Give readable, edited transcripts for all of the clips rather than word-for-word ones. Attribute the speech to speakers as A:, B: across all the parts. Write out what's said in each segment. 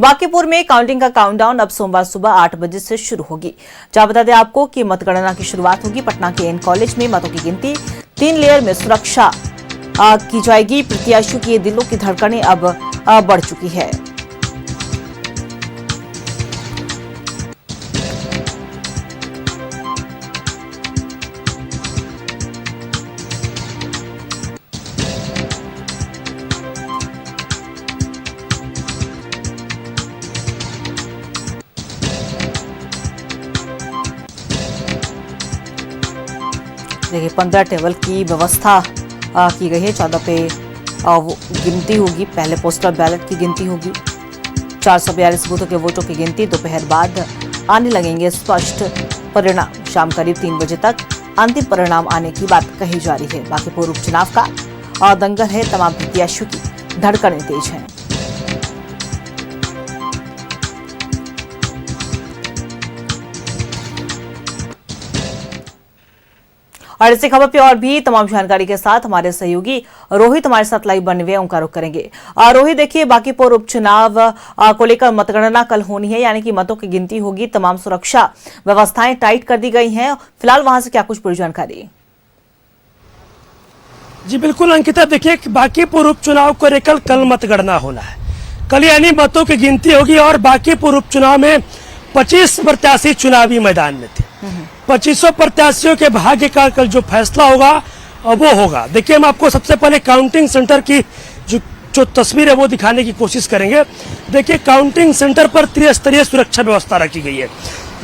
A: बांकीपुर में काउंटिंग का काउंटडाउन अब सोमवार सुबह 8 बजे से शुरू होगी। जहां बता दें आपको कि मतगणना की शुरुआत होगी। पटना के एन कॉलेज में मतों की गिनती 3 लेयर में सुरक्षा की जाएगी। प्रत्याशियों की दिलों की धड़कनें अब बढ़ चुकी है। देखिए 15 टेबल की व्यवस्था की गई है। 14 पे वो गिनती होगी। पहले पोस्टल बैलेट की गिनती होगी। 442 बूथों के वोटों की गिनती दोपहर बाद आने लगेंगे स्पष्ट परिणाम। शाम करीब 3 बजे तक अंतिम परिणाम आने की बात कही जा रही है। बांकीपुर उपचुनाव का दंगल है। तमाम प्रत्याशियों की धड़कनें तेज हैं। और इसी खबर पे और भी तमाम जानकारी के साथ हमारे सहयोगी रोहित हमारे साथ लाइव बने हुए, उनका रुख करेंगे। रोहित, देखिए बांकीपुर उपचुनाव को लेकर मतगणना कल होनी है, यानी कि मतों की गिनती होगी। तमाम सुरक्षा व्यवस्थाएं टाइट कर दी गई हैं। फिलहाल वहां से क्या कुछ पूरी जानकारी?
B: जी बिल्कुल अंकिता, देखिए बांकीपुर उपचुनाव को लेकर कल मतगणना होना है। कल यानी मतों की गिनती होगी और बांकीपुर उपचुनाव में 25 प्रत्याशी चुनावी मैदान में थे। 25 प्रत्याशियों के भाग्य का कल जो फैसला होगा वो होगा। देखिए हम आपको सबसे पहले काउंटिंग सेंटर की जो तस्वीर है वो दिखाने की कोशिश करेंगे। देखिए काउंटिंग सेंटर पर त्रिस्तरीय सुरक्षा व्यवस्था रखी गई है।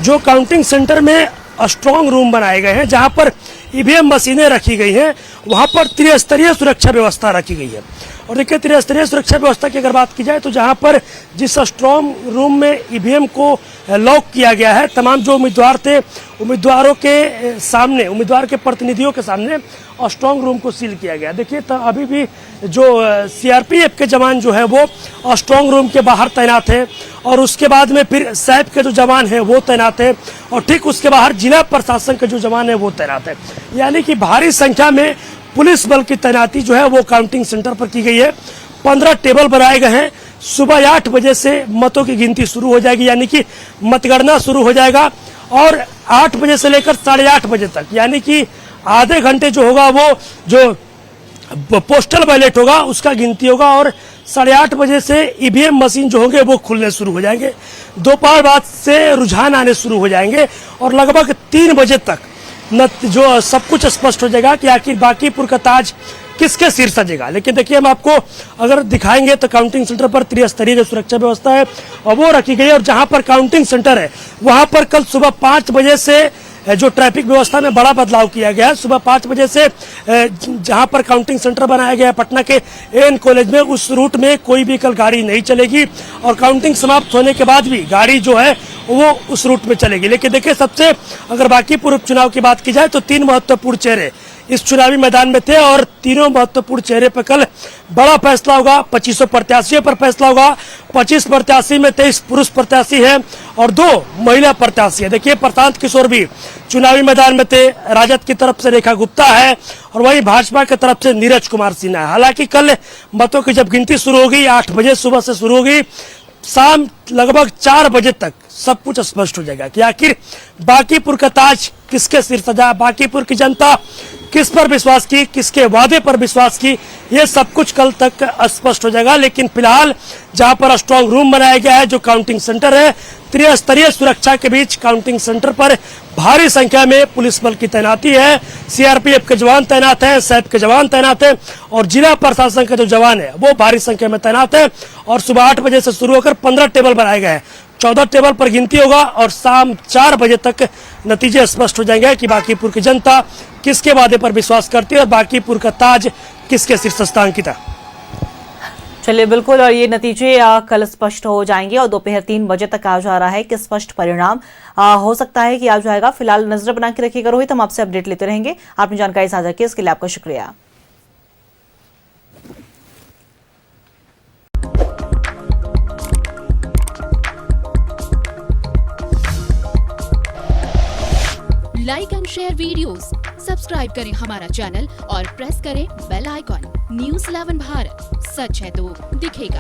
B: जो काउंटिंग सेंटर में स्ट्रांग रूम बनाए गए हैं, जहां पर ईवीएम मशीनें रखी गई हैं, वहां पर त्रिस्तरीय सुरक्षा व्यवस्था रखी गई है। और देखिए त्रिस्तरीय सुरक्षा व्यवस्था की अगर बात की जाए तो जहां पर जिस स्ट्रांग रूम में ईवीएम को लॉक किया गया है, तमाम जो उम्मीदवार थे उम्मीदवारों के सामने, उम्मीदवार के प्रतिनिधियों के सामने स्ट्रांग रूम को सील किया गया। देखिए अभी भी जो सीआरपीएफ के जवान जो है वो स्ट्रांग रूम के बाहर तैनात है और उसके बाद में फिर सैप के जो जवान है वो तैनात है और ठीक उसके बाहर जिला प्रशासन के जो जवान है वो तैनात है। यानी कि भारी संख्या में पुलिस बल की तैनाती जो है वो काउंटिंग सेंटर पर की गई है। 15 टेबल बनाए गए हैं। सुबह 8 बजे से मतों की गिनती शुरू हो जाएगी, यानी कि मतगणना शुरू हो जाएगा और 8 बजे से लेकर 8:30 बजे तक, यानी कि आधे घंटे जो होगा वो जो पोस्टल बैलेट होगा उसका गिनती होगा और 8:30 बजे से ईवीएम मशीन जो होंगे वो खुलने शुरू हो जाएंगे। दोपहर बाद से रुझान आने शुरू हो जाएंगे और लगभग 3 बजे तक जो सब कुछ स्पष्ट हो जाएगा कि आखिर बांकीपुर का ताज किसके सिर सजेगा। लेकिन देखिए हम आपको अगर दिखाएंगे तो काउंटिंग सेंटर पर त्रिस्तरीय जो सुरक्षा व्यवस्था है और वो रखी गई है और जहां पर काउंटिंग सेंटर है वहां पर कल सुबह 5 बजे से जो ट्रैफिक व्यवस्था में बड़ा बदलाव किया गया है। सुबह 5 बजे से जहां पर काउंटिंग सेंटर बनाया गया है पटना के एन कॉलेज में, उस रूट में कोई भी कल गाड़ी नहीं चलेगी और काउंटिंग समाप्त होने के बाद भी गाड़ी जो है वो उस रूट में चलेगी। लेकिन देखिए सबसे अगर बांकीपुर उपचुनाव की बात की जाए तो 3 महत्वपूर्ण चेहरे इस चुनावी मैदान में थे और तीनों महत्वपूर्ण चेहरे पर कल बड़ा फैसला होगा। 25 प्रत्याशियों पर फैसला होगा। 25 प्रत्याशी में 23 पुरुष प्रत्याशी हैं और 2 महिला प्रत्याशी है। देखिए प्रशांत किशोर भी चुनावी मैदान में थे। राजद की तरफ से रेखा गुप्ता है और वहीं भाजपा की तरफ से नीरज कुमार सिन्हा है। हालांकि कल मतों की जब गिनती शुरू होगी 8 बजे सुबह से शुरू होगी, शाम लगभग 4 बजे तक सब कुछ स्पष्ट हो जाएगा कि आखिर बांकीपुर का ताज किसके सिर सजा, बांकीपुर की जनता किस पर विश्वास की, किसके वादे पर विश्वास की, ये सब कुछ कल तक स्पष्ट हो जाएगा। लेकिन फिलहाल जहां पर स्ट्रांग रूम बनाया गया है, जो काउंटिंग सेंटर है, त्रिस्तरीय सुरक्षा के बीच काउंटिंग सेंटर पर भारी संख्या में पुलिस बल की तैनाती है। सीआरपीएफ के जवान तैनात हैं, सैप के जवान तैनात हैं और जिला प्रशासन के जो जवान है वो भारी संख्या में तैनात है। और सुबह 8 बजे से शुरू होकर 15 टेबल बनाए गए हैं। 14 टेबल पर गिनती होगा और शाम 4 बजे तक नतीजे स्पष्ट हो जाएंगे कि बांकीपुर की जनता किसके वादे पर विश्वास करती है और बांकीपुर का ताज किसके सिर सजता। अंकिता,
A: चलिए बिल्कुल, और ये नतीजे कल स्पष्ट हो जाएंगे और दोपहर 3 बजे तक आ जा रहा है कि स्पष्ट परिणाम हो सकता है कि आ जाएगा। फिलहाल नजर बना के रखिएगा रोहित, हम आपसे अपडेट लेते रहेंगे। आपने जानकारी साझा की, इसके लिए आपका शुक्रिया।
C: Like and share videos, subscribe करें हमारा चैनल और प्रेस करें बेल आइकॉन। न्यूज़ 11 भारत, सच है तो दिखेगा।